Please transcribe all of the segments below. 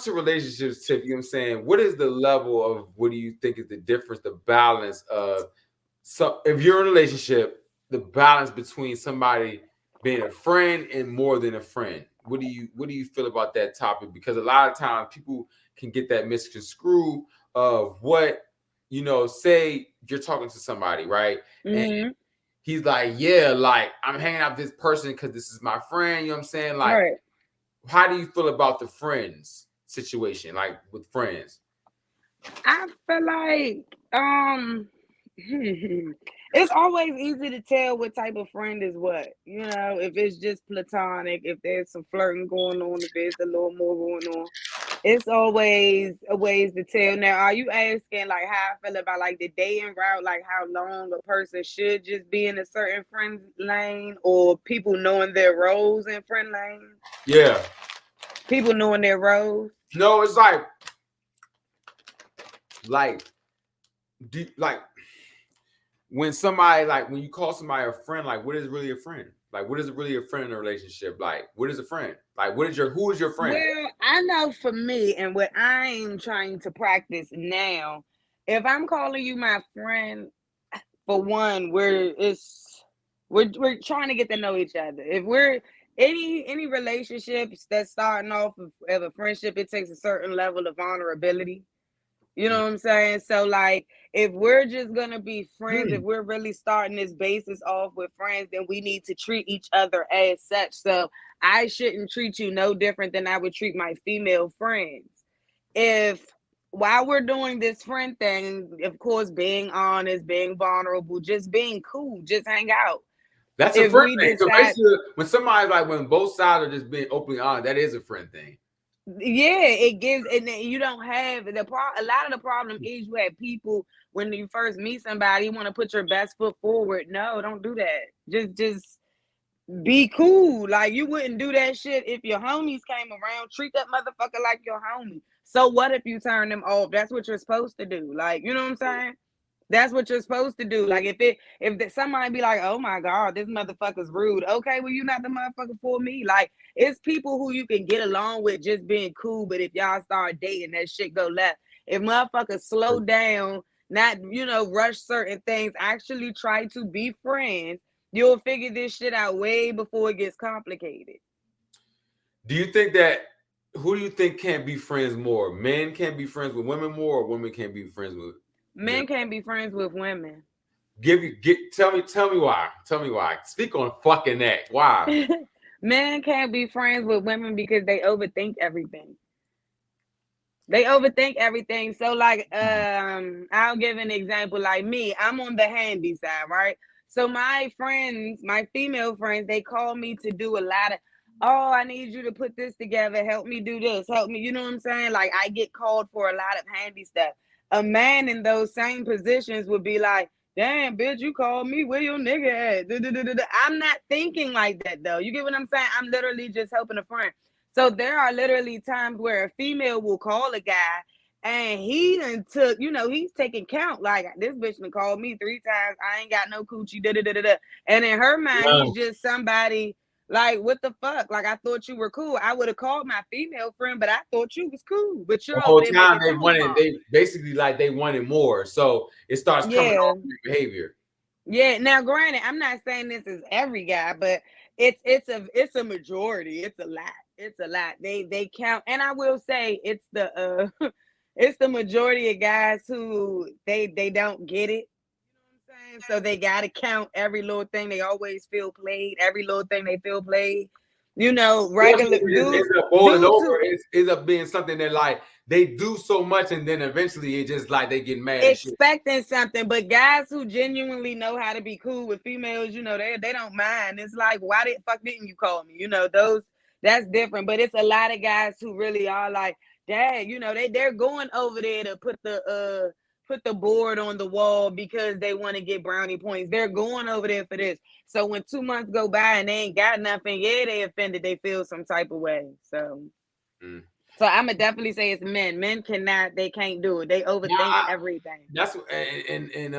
to relationships, Tiff, you know what I'm saying? What is the level of what do you think is the difference, the balance of if you're in a relationship, the balance between somebody being a friend and more than a friend? What do you feel about that topic? Because a lot of times people can get that misconstrued of what, say you're talking to somebody, right? And Mm-hmm. he's like, yeah, like I'm hanging out with this person because this is my friend, you know what I'm saying? Like, Right. how do you feel about the friends situation, like with friends? I feel like it's always easy to tell what type of friend is what. You know, if it's just platonic, if there's some flirting going on, if there's a little more going on. It's always a ways to tell. Now, are you asking like how I feel about like the dating route, like how long a person should just be in a certain friend lane, or people knowing their roles in friend lane? Yeah. People knowing their roles. No, it's like like when somebody, like when you call somebody a friend, like what is really a friend? Like what is really a friend in a relationship? Like what is a friend? Like who is your friend? Well, I know for me and what I'm trying to practice now, if I'm calling you my friend, for one, we're trying to get to know each other. If we're any relationships that's starting off of a friendship, it takes a certain level of vulnerability. You know what I'm saying? So like if we're just gonna be friends, if Mm. we're really starting this basis off with friends, then we need to treat each other as such. So I shouldn't treat you no different than I would treat my female friends. If while we're doing this friend thing, of course, being honest, being vulnerable, just being cool, just hang out. That's a If friend we thing. So decide basically, when somebody's like, when both sides are just being openly honest, that is a friend thing. yeah, it gives, and then you don't have the a lot of the problem is you have people when you first meet somebody, you want to put your best foot forward. No, don't do that. Just be cool. Like you wouldn't do that shit if your homies came around. Treat that motherfucker like your homie. So what if you turn them off? That's what you're supposed to do. Like, you know what I'm saying? That's what you're supposed to do. Like if somebody be like, oh my god, this motherfucker's rude. Okay, well you're not the motherfucker for me. Like it's people who you can get along with just being cool, but if y'all start dating, that shit go left. If motherfuckers slow down, not rush certain things, actually try to be friends, you'll figure this shit out way before it gets complicated. Do you think that who do you think can't be friends more? Men can't be friends with women more, or women can't be friends with men? Men can't be friends with women. Tell me why. Tell me why. Speak on fucking that. Why? Men can't be friends with women because they overthink everything. They overthink everything. So like I'll give an example. Like me, I'm on the handy side, right? So my friends, my female friends, they call me to do a lot of, oh, I need you to put this together, help me do this, help me, you know what I'm saying? Like I get called for a lot of handy stuff. A man in those same positions would be like, damn, bitch, you called me, where your nigga at? I'm not thinking like that though. You get what I'm saying? I'm literally just helping a friend. So there are literally times where a female will call a guy and he done took, he's taking count. Like this bitch done called me 3 times. I ain't got no coochie. Da da da da da. And in her mind, he's No. just somebody. Like what the fuck? Like I thought you were cool. I would have called my female friend, but I thought you was cool. But The you're over whole there time making they talent wanted, bomb. they basically like they wanted more. So it starts coming Yeah, off in your behavior. yeah. Now, granted, I'm not saying this is every guy, but it's a majority. It's a lot. It's a lot. They count, and I will say it's the it's the majority of guys who they don't get it. You know what I'm saying? So they gotta count every little thing. They always feel played. Every little thing they feel played. Especially Regular if it dudes ends up boiling dudes over, who it ends up being something that like they do so much and then eventually it just like they get mad and shit. expecting something, but guys who genuinely know how to be cool with females, they don't mind. It's like, why the fuck didn't you call me? Those that's different. But it's a lot of guys who really are like, dad, they're going over there to put the board on the wall because they want to get brownie points. They're going over there for this. So when 2 months go by and they ain't got nothing, yeah, they offended, they feel some type of way. Mm. So I'm gonna definitely say it's men. Men cannot, they can't do it. They overthink Nah, everything. that's and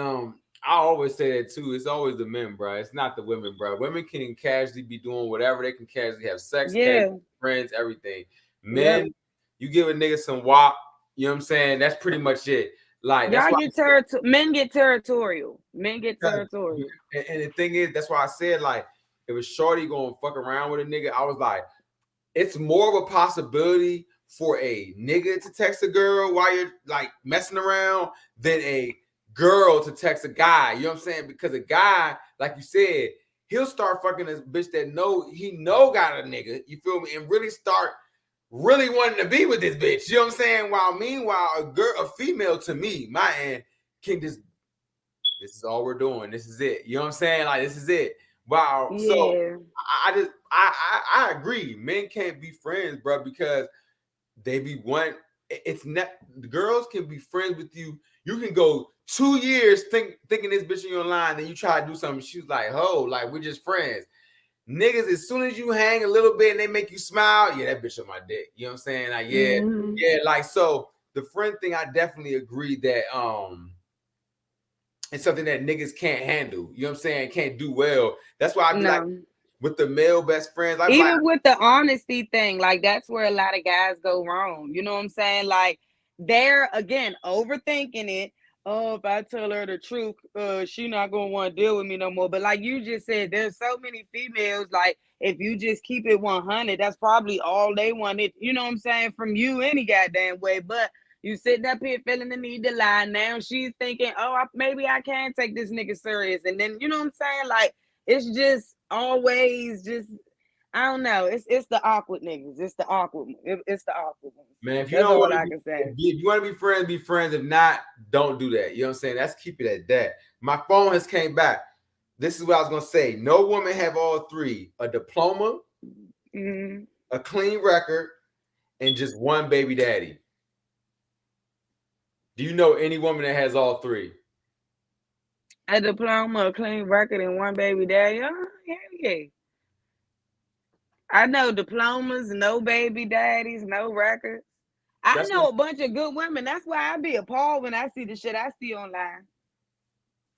I always say that too. It's always the men, bro. It's not the women, bro. Women can casually be doing whatever. They can casually have sex, casually Yeah. be friends, everything. Yep. Men, You give a nigga some wop, you know what I'm saying? That's pretty much it. Like that's Y'all why get men get territorial. Men get territorial. and the thing is, that's why I said like if a shorty gonna fuck around with a nigga, I was like, it's more of a possibility for a nigga to text a girl while you're like messing around than a girl to text a guy. You know what I'm saying? Because a guy, like you said, he'll start fucking this bitch that know got a nigga. You feel me? And really start really wanting to be with this bitch. You know what I'm saying? While meanwhile, a female to me, my end, can just this is all we're doing. This is it. You know what I'm saying? Like this is it. Wow. So Yeah. I agree. Men can't be friends, bro, because they be one. It's not the girls can be friends with you. You can go 2 years thinking this bitch in your line, then you try to do something. She's like, "Oh, like we're just friends." Niggas, as soon as you hang a little bit and they make you smile, yeah, that bitch on my dick. You know what I'm saying? Like, yeah, like so. The friend thing, I definitely agree that it's something that niggas can't handle. You know what I'm saying? Can't do well. That's why I be like No. with the male best friends. I be like, Even with the honesty thing, like that's where a lot of guys go wrong. You know what I'm saying? Like they're again overthinking it. Oh, if I tell her the truth, she not gonna want to deal with me no more. But like you just said, there's so many females. Like if you just keep it 100, that's probably all they wanted. You know what I'm saying from you any goddamn way. But you sitting up here feeling the need to lie. Now she's thinking, oh, maybe I can take this nigga serious. And then you know what I'm saying? Like it's just always just I don't know. It's the awkward niggas. It's the awkward. It's the awkward ones. man, if you That's don't all want to I can say. if you want to be friends, be friends. If not, don't do that. You know what I'm saying? Let's keep it at that. My phone has came back. This is what I was gonna say. No woman have all three: a diploma, a clean record, and just one baby daddy. Do you know any woman that has all three? A diploma, a clean record, and one baby daddy. Oh, yeah. I know diplomas, no baby daddies, no records. I That's know what a bunch of good women. That's why I be appalled when I see the shit I see online.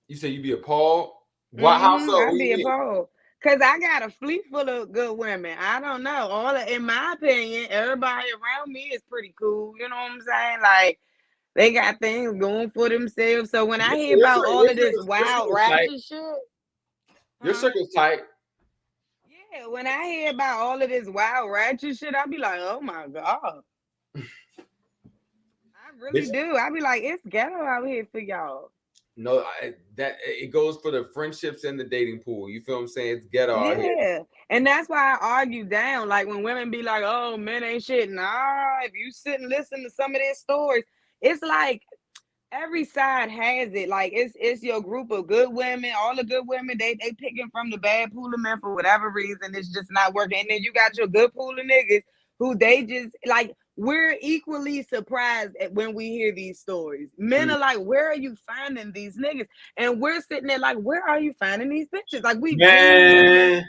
you say. You be appalled. Why? How so? I What do you be mean? appalled. Cause I got a fleet full of good women. I don't know. In my opinion, everybody around me is pretty cool. You know what I'm saying? Like they got things going for themselves. So when I hear about all of this Your wild circle's tight. ratchet shit, Your huh? circle's tight. Yeah, when I hear about all of this wild ratchet shit, I be like, oh my God. I really Bitch, do. I be like, it's ghetto out here for y'all. no, that it goes for the friendships and the dating pool. You feel what I'm saying? It's ghetto out here. Yeah. And that's why I argue down. Like when women be like, oh, men ain't shit. Nah, if you sit and listen to some of their stories, it's like every side has it. Like it's your group of good women. All the good women, they picking from the bad pool of men for whatever reason. It's just not working. And then you got your good pool of niggas who they just like we're equally surprised at when we hear these stories. Men are like, where are you finding these niggas? And we're sitting there like, where are you finding these bitches? Like Man,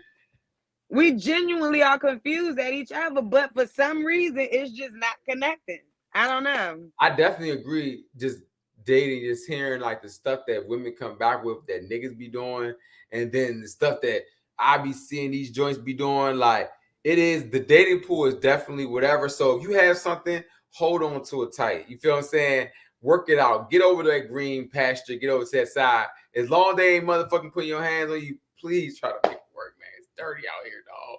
we genuinely are confused at each other, but for some reason it's just not connecting. I don't know. I definitely agree. Just dating, just hearing like the stuff that women come back with that niggas be doing, and then the stuff that I be seeing these joints be doing. Like it is the dating pool is definitely whatever. So if you have something, hold on to it tight. You feel what I'm saying? Work it out. Get over that green pasture. Get over to that side. As long as they ain't motherfucking putting your hands on you, please try to make it work, man. It's dirty out here, dog.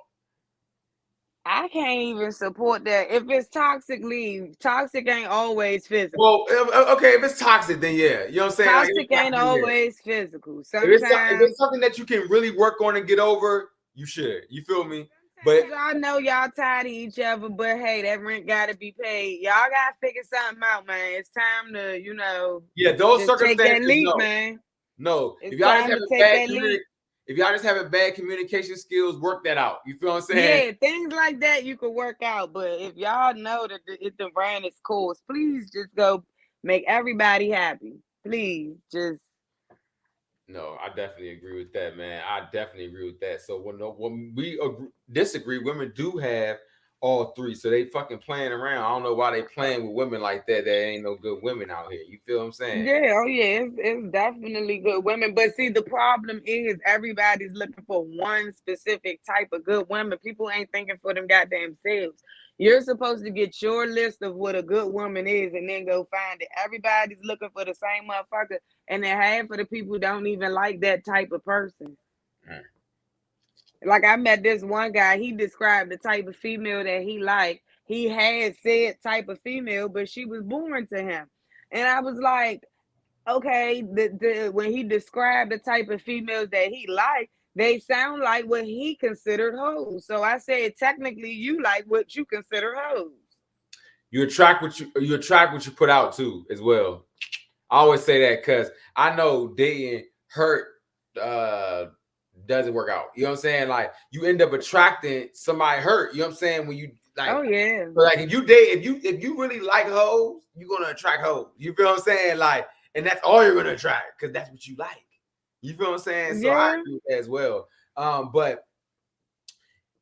I can't even support that. If it's toxic, leave. Toxic ain't always physical. Well, okay, if it's toxic, then yeah, you know what I'm saying. Like if Toxic it's ain't toxic, then yeah. always physical. If Sometimes it's something that you can really work on and get over, you should. You feel me? But y'all know y'all tired of each other, but hey, that rent gotta be paid. Y'all gotta figure something out, man. It's time to, yeah, those just take that circumstances, leap, no, man. no. It's time to take that leap. If y'all just having bad communication skills, work that out. You feel what I'm saying? Yeah, things like that you could work out. But if y'all know that if the ran its course, please just go make everybody happy. Please just No, I definitely agree with that, man. I definitely agree with that. So when we disagree, women do have all three. So they fucking playing around. I don't know why they playing with women like that. There ain't no good women out here. You feel what I'm saying? Yeah, oh yeah, it's definitely good women. But see, the problem is everybody's looking for one specific type of good woman. People ain't thinking for them goddamn selves. You're supposed to get your list of what a good woman is and then go find it. Everybody's looking for the same motherfucker, and then half of the people don't even like that type of person. Mm. Like I met this one guy, he described the type of female that he liked. He had said type of female, but she was boring to him. And I was like, okay, when he described the type of females that he liked, they sound like what he considered hoes. So I said, technically, you like what you consider hoes. You attract what you put out too as well. I always say that because I know dating hurt doesn't work out. You know what I'm saying? Like you end up attracting somebody hurt. You know what I'm saying? When you like, oh yeah, like if you date, if you really like hoes, you're gonna attract hoes. You feel what I'm saying? Like, and that's all you're gonna attract because that's what you like. You feel what I'm saying? So I yeah, agree with that as well. But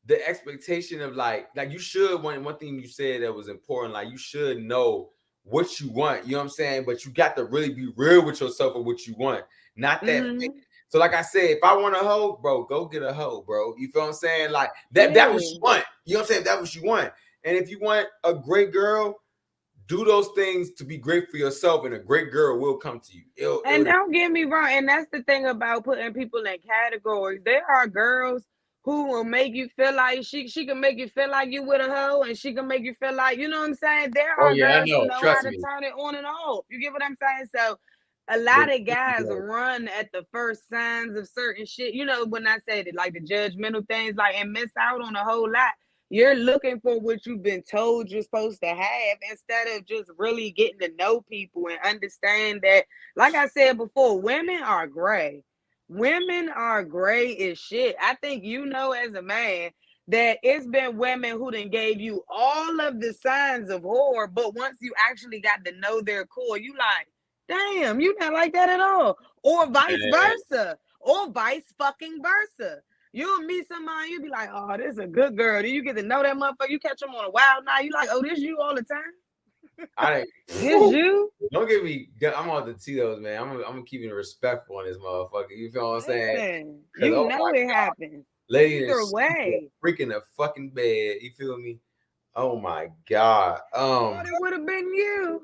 the expectation of like you should one thing you said that was important, like you should know what you want, you know what I'm saying? But you got to really be real with yourself of what you want, not that fake. mm-hmm. So like I said, if I want a hoe, bro, go get a hoe, bro. You feel what I'm saying? Like that what Yeah. you want. You know what I'm saying? That what you want. And if you want a great girl, do those things to be great for yourself, and a great girl will come to you. And don't get me wrong, and that's the thing about putting people in categories. There are girls who will make you feel like she can make you feel like you with a hoe, and she can make you feel like, you know what I'm saying? There Oh are yeah, I girls who know. know how Trust to me. turn it on and off. You get what I'm saying? So a lot of guys run at the first signs of certain shit. You know, when I said it, like the judgmental things, like, and miss out on a whole lot. You're looking for what you've been told you're supposed to have instead of just really getting to know people and understand that, like I said before, women are gray. Women are gray as shit. I think you know as a man that it's been women who done gave you all of the signs of horror, but once you actually got to know their core, you like, damn, you not like that at all. Or vice Man, versa. Or vice fucking versa. You'll meet somebody, you'll be like, oh, this is a good girl. Then you get to know that motherfucker. You catch them on a wild night. You like, oh, this you all the time? I didn't. This you? Don't get me. I'm on the Tito's, man. I'm keeping it respectful on this motherfucker. You feel what I'm saying? Listen, Because you oh know my it god, happens. lady Either is way. freaking a fucking bed. You feel me? Oh my god. Thought it would have been you.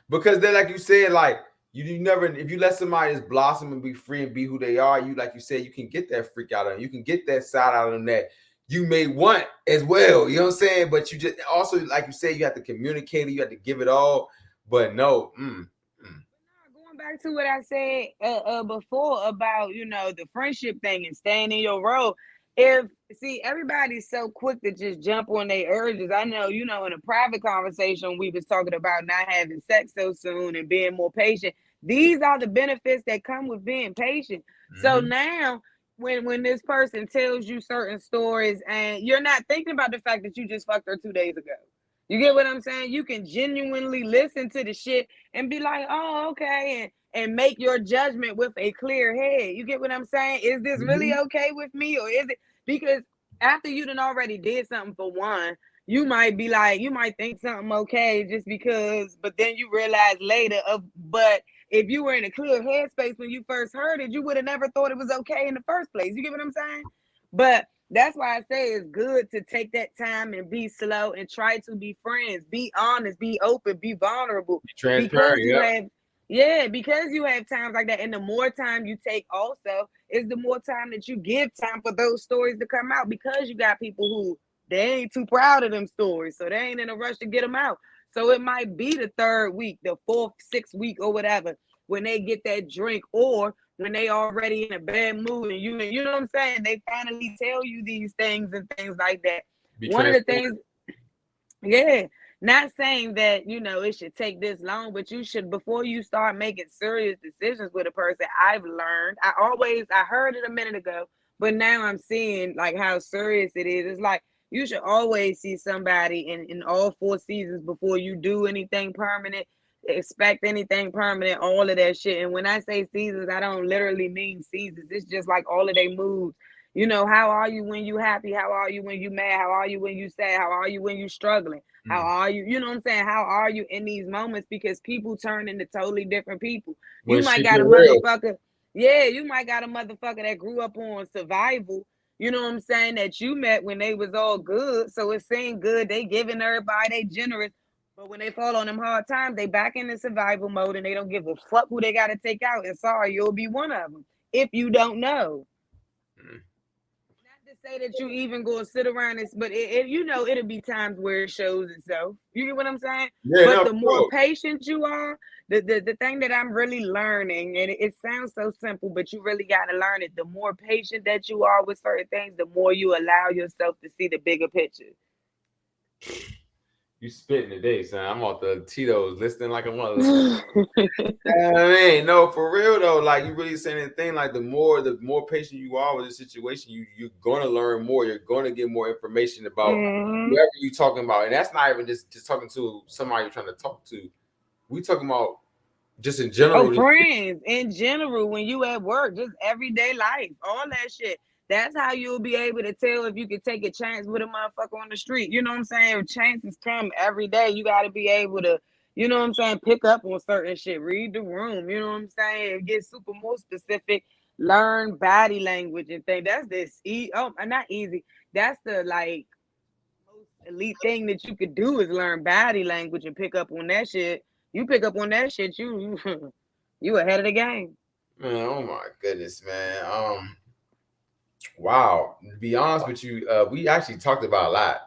Because then, like you said, like you never, if you let somebody just blossom and be free and be who they are, you, like you said, you can get that freak out of them. You can get that side out of them that you may want as well. You know what I'm saying? But you just also, like you said, you have to communicate it, you have to give it all. But no, Going back to what I said before about, you know, the friendship thing and staying in your role. If see, everybody's so quick to just jump on their urges. I know, you know, in a private conversation, we was talking about not having sex so soon and being more patient. These are the benefits that come with being patient. So now when this person tells you certain stories and you're not thinking about the fact that you just fucked her 2 days ago. You get what I'm saying? You can genuinely listen to the shit and be like, oh, okay, and make your judgment with a clear head. You get what I'm saying? Is this really okay with me, or is it because after you done already did something for one, you might be like, you might think something okay just because, but then you realize later but if you were in a clear headspace when you first heard it, you would have never thought it was okay in the first place. You get what I'm saying? But that's why I say it's good to take that time and be slow and try to be friends, be honest, be open, be vulnerable, because transparent. you Yep. have, yeah, because you have times like that. And the more time you take also is the more time that you give time for those stories to come out, because you got people who they ain't too proud of them stories. So they ain't in a rush to get them out. So it might be the third week, the fourth, sixth week or whatever, when they get that drink, or when they already in a bad mood and you know what I'm saying, they finally tell you these things and things like that. Be One of the transparent. things, yeah, not saying that, you know, it should take this long, but you should, before you start making serious decisions with a person, I've learned, I heard it a minute ago, but now I'm seeing like how serious it is. It's like you should always see somebody in all 4 seasons before you do anything permanent, expect anything permanent, all of that shit. And when I say seasons, I don't literally mean seasons. It's just like all of their moods. You know, how are you when you happy? How are you when you mad? How are you when you sad? How are you when you struggling? How are you? You know what I'm saying? How are you in these moments? Because people turn into totally different people. You When might shit got get a real. motherfucker. Yeah, you might got a motherfucker that grew up on survival. You know what I'm saying? That you met when they was all good. So it seemed good. They giving everybody, they generous. But when they fall on them hard times, they back in the survival mode and they don't give a fuck who they got to take out. And sorry, you'll be one of them if you don't know. Mm. Not to say that you even go sit around this, but you know, it'll be times where it shows itself. You get what I'm saying? Yeah, But no, the for more sure. patient you are, the thing that I'm really learning, and it sounds so simple, but you really got to learn it. The more patient that you are with certain things, the more you allow yourself to see the bigger picture. You spitting today, son. I'm off the Tito's listening like I'm one of the. I mean, no, for real though. Like you really saying the thing. Like the more patient you are with the situation, you're gonna learn more. You're gonna get more information about Mhm. whoever you're talking about, and that's not even just talking to somebody you're trying to talk to. We talking about just in Oh, general. friends in general, when you at work, just everyday life, all that shit. That's how you'll be able to tell if you can take a chance with a motherfucker on the street. You know what I'm saying? Chances come every day. You got to be able to, you know what I'm saying, pick up on certain shit, read the room. You know what I'm saying? Get super more specific, learn body language and things. That's this. Oh, not easy. That's the like most elite thing that you could do is learn body language and pick up on that shit. You pick up on that shit, you ahead of the game. Man, oh my goodness, man. Wow. To be honest with you, we actually talked about a lot.